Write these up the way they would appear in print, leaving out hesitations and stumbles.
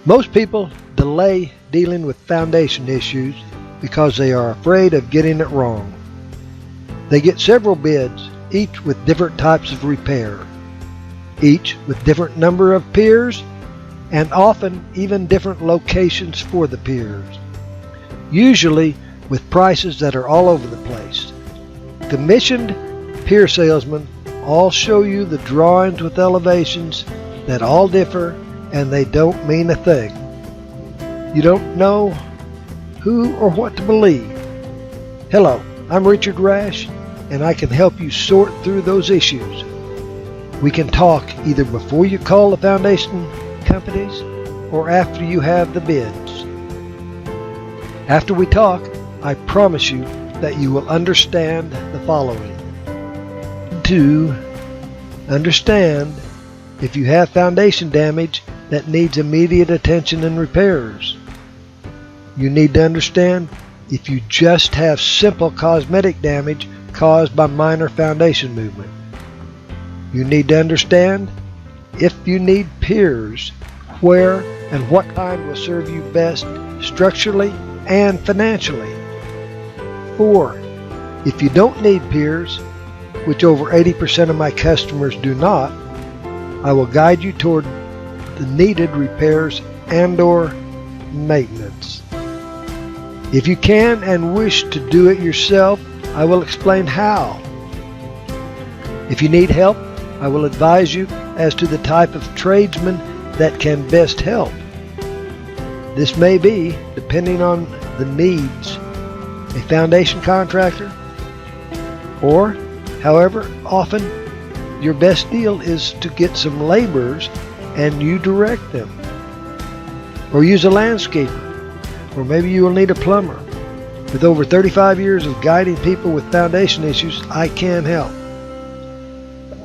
Most people delay dealing with foundation issues because they are afraid of getting it wrong. They get several bids, each with different types of repair, each with different number of piers, and often even different locations for the piers, usually with prices that are all over the place. Commissioned pier salesmen all show you the drawings with elevations that all differ, and they don't mean a thing. You don't know who or what to believe. Hello, I'm Richard Rash, and I can help you sort through those issues. We can talk either before you call the foundation companies or after you have the bids. After we talk, I promise you that you will understand the following. To understand if you have foundation damage that needs immediate attention and repairs. You need to understand if you just have simple cosmetic damage caused by minor foundation movement. You need to understand if you need piers, where and what kind will serve you best structurally and financially. 4. If you don't need piers, which over 80% of my customers do not, I will guide you toward the needed repairs and/or maintenance. If you can and wish to do it yourself, I will explain how. If you need help, I will advise you as to the type of tradesman that can best help. This may be, depending on the needs, a foundation contractor, or, however, often your best deal is to get some laborers and you direct them. Or use a landscaper, or maybe you will need a plumber. With over 35 years of guiding people with foundation issues, I can help.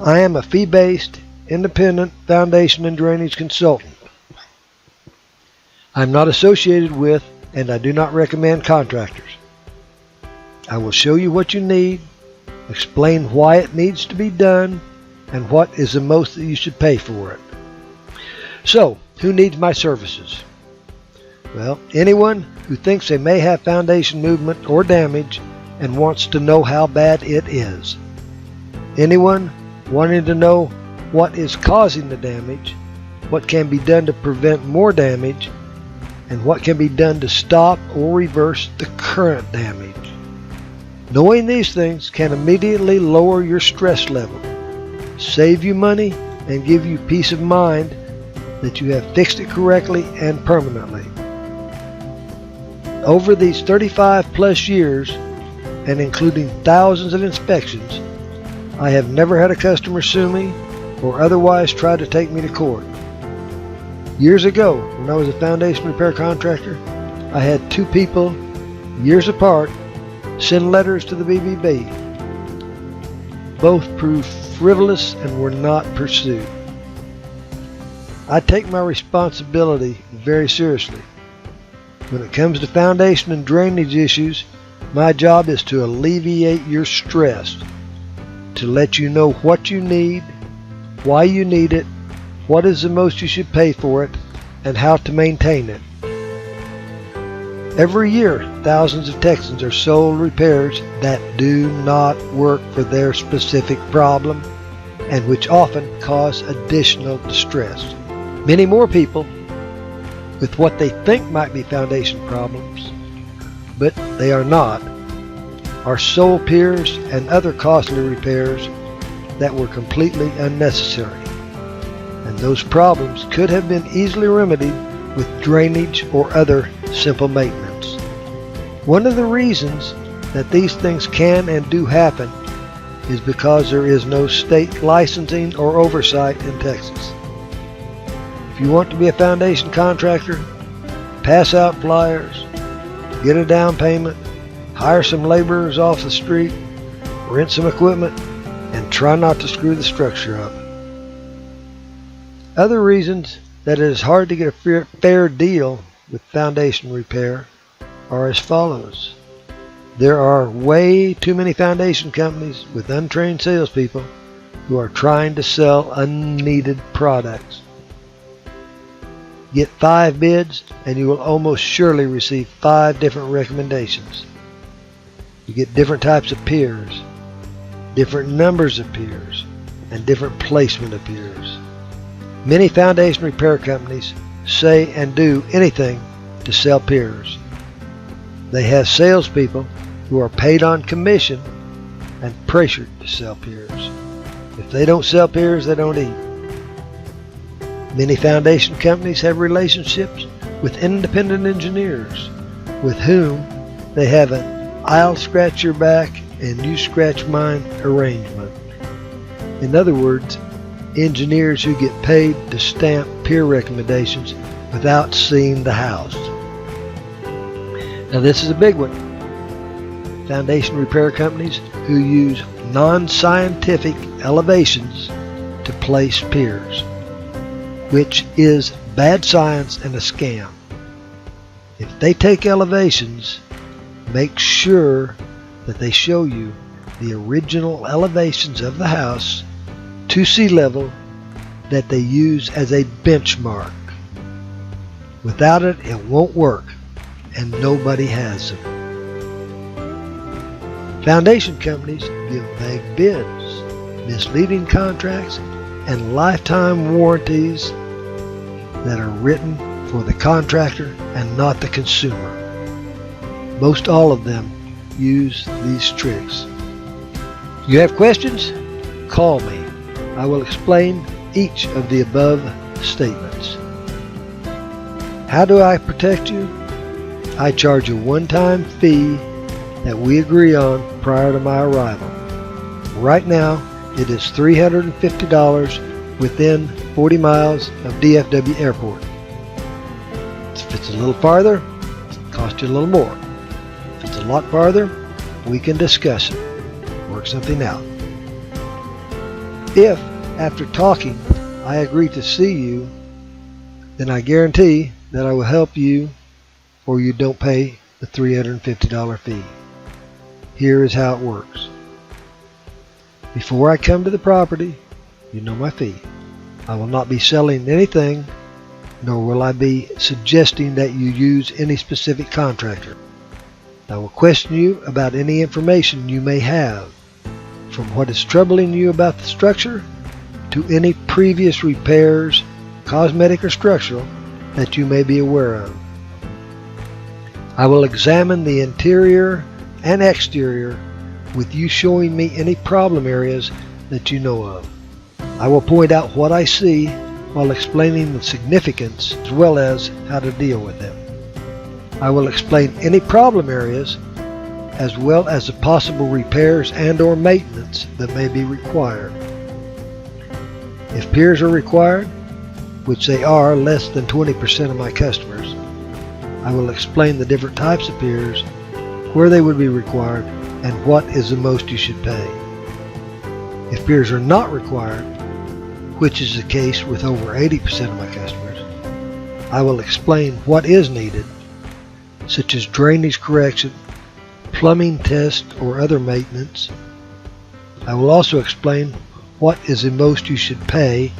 I am a fee-based, independent foundation and drainage consultant. I'm not associated with, and I do not recommend contractors. I will show you what you need, explain why it needs to be done, and what is the most that you should pay for it. So, who needs my services? Well, anyone who thinks they may have foundation movement or damage and wants to know how bad it is. Anyone wanting to know what is causing the damage, what can be done to prevent more damage, and what can be done to stop or reverse the current damage. Knowing these things can immediately lower your stress level, save you money, and give you peace of mind that you have fixed it correctly and permanently. Over these 35 plus years, and including thousands of inspections, I have never had a customer sue me or otherwise try to take me to court. Years ago, when I was a foundation repair contractor, I had 2 people, years apart, send letters to the BBB. Both proved frivolous and were not pursued. I take my responsibility very seriously. When it comes to foundation and drainage issues, my job is to alleviate your stress, to let you know what you need, why you need it, what is the most you should pay for it, and how to maintain it. Every year, thousands of Texans are sold repairs that do not work for their specific problem and which often cause additional distress. Many more people with what they think might be foundation problems, but they are not, are sold piers and other costly repairs that were completely unnecessary. And those problems could have been easily remedied with drainage or other simple maintenance. One of the reasons that these things can and do happen is because there is no state licensing or oversight in Texas. If you want to be a foundation contractor, pass out flyers, get a down payment, hire some laborers off the street, rent some equipment, and try not to screw the structure up. Other reasons that it is hard to get a fair deal with foundation repair are as follows. There are way too many foundation companies with untrained salespeople who are trying to sell unneeded products. Get 5 bids and you will almost surely receive 5 different recommendations. You get different types of piers, different numbers of piers, and different placement of piers. Many foundation repair companies say and do anything to sell piers. They have salespeople who are paid on commission and pressured to sell piers. If they don't sell piers, they don't eat. Many foundation companies have relationships with independent engineers with whom they have an I'll scratch your back and you scratch mine arrangement. In other words, engineers who get paid to stamp pier recommendations without seeing the house. Now this is a big one. Foundation repair companies who use non-scientific elevations to place piers, which is bad science and a scam. If they take elevations, make sure that they show you the original elevations of the house to sea level that they use as a benchmark. Without it, it won't work, and nobody has them. Foundation companies give vague bids, misleading contracts, and lifetime warranties that are written for the contractor and not the consumer. Most all of them use these tricks. You have questions? Call me. I will explain each of the above statements. How do I protect you? I charge a one-time fee that we agree on prior to my arrival. Right now, it is $350 within 40 miles of DFW Airport. If it's a little farther, it'll cost you a little more. If it's a lot farther, we can discuss it, work something out. If, after talking, I agree to see you, then I guarantee that I will help you or you don't pay the $350 fee. Here is how it works. Before I come to the property, you know my fee. I will not be selling anything, nor will I be suggesting that you use any specific contractor. I will question you about any information you may have, from what is troubling you about the structure to any previous repairs, cosmetic or structural, that you may be aware of. I will examine the interior and exterior with you showing me any problem areas that you know of. I will point out what I see while explaining the significance as well as how to deal with them. I will explain any problem areas as well as the possible repairs and or maintenance that may be required. If piers are required, which they are less than 20% of my customers, I will explain the different types of piers, where they would be required, and what is the most you should pay. If piers are not required, which is the case with over 80% of my customers, I will explain what is needed, such as drainage correction, plumbing test, or other maintenance. I will also explain what is the most you should pay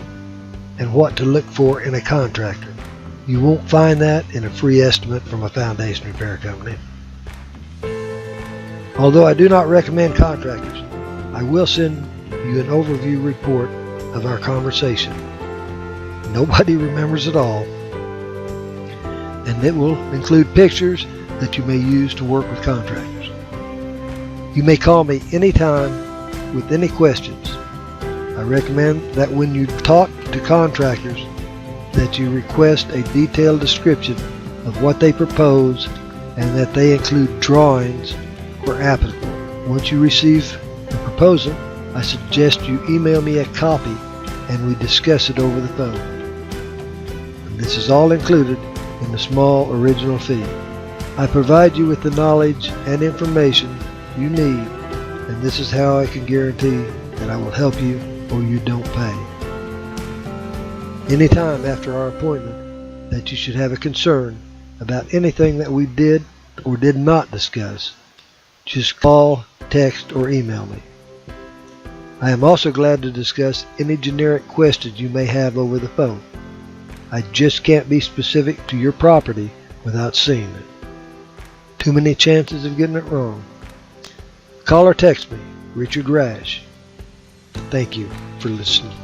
and what to look for in a contractor. You won't find that in a free estimate from a foundation repair company. Although I do not recommend contractors, I will send you an overview report of our conversation. Nobody remembers it all, and it will include pictures that you may use to work with contractors. You may call me anytime with any questions. I recommend that when you talk to contractors that you request a detailed description of what they propose and that they include drawings where applicable. Once you receive the proposal, I suggest you email me a copy and we discuss it over the phone. And this is all included in the small original fee. I provide you with the knowledge and information you need, and this is how I can guarantee that I will help you or you don't pay. Anytime after our appointment that you should have a concern about anything that we did or did not discuss, just call, text, or email me. I am also glad to discuss any generic questions you may have over the phone. I just can't be specific to your property without seeing it. Too many chances of getting it wrong. Call or text me, Richard Rash. Thank you for listening.